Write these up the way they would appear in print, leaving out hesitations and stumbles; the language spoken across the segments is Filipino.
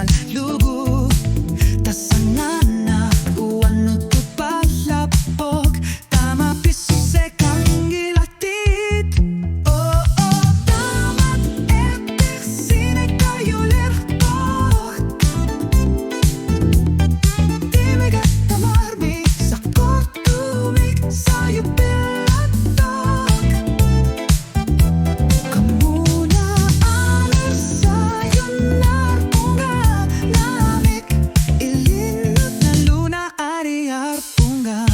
malugo. Tasangana uano tu palapok, tama piso sekang ilatit. Oh oh, tamat etek sine kayo lertok. Timigat tamarmi sa kotumik sayo pilatok. Kamuna aler sayo narpunga namik, ilinut na luna ariar punga.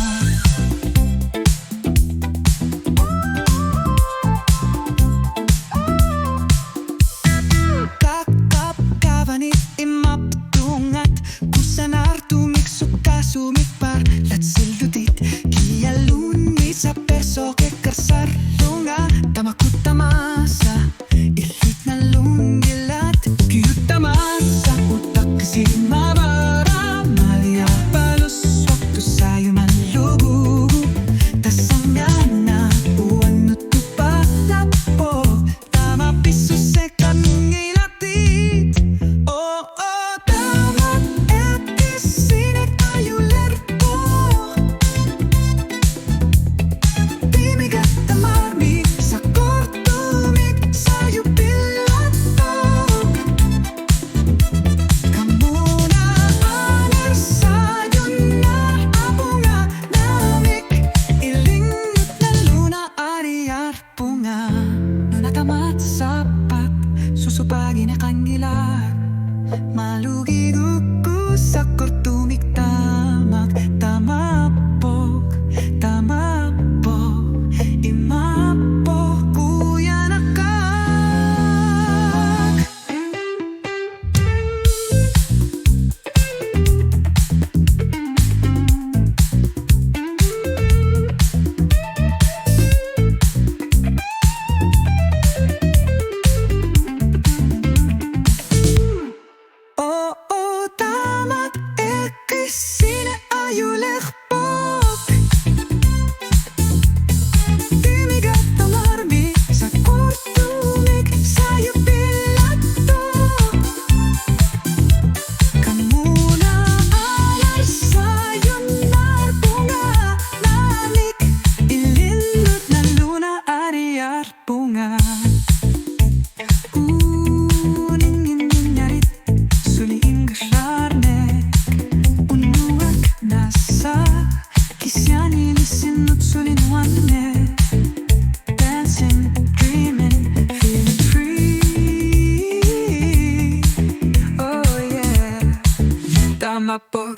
Kakap kavanit imaptungat kusanar tumik suka sumikpar lat silutit kialuni sa perso ke kersar lunga tamaku tamasa ilit na lungilat kiut tamasa utak simabara malia palos waktu sayo malugu tasangana uano tu palapo tama piso sekan ngilatit. Oh oh, tamat etis sine kayo lerpo. Timigat tamarmi sa kortumik sayo pilatok. Kamuna aler sayo na abunga namik, ilingut na luna ariar punga. Natamat sapat susupagin na kangilar, malugiguku sa kortumik tamak tamapok imapok kuya nakak. Oh oh, tamat ekis sine ayo lerpok. Timigat tamarmi sa kortumik sayo pilatok. Kamuna alar sayo narpunga namik, ilinut na luna ariar punga. Nyarit suling kasarnek unuak nasa kisyan ilisinut sulinwane. Dancing, dreaming, feeling free. Oh yeah, tamapok.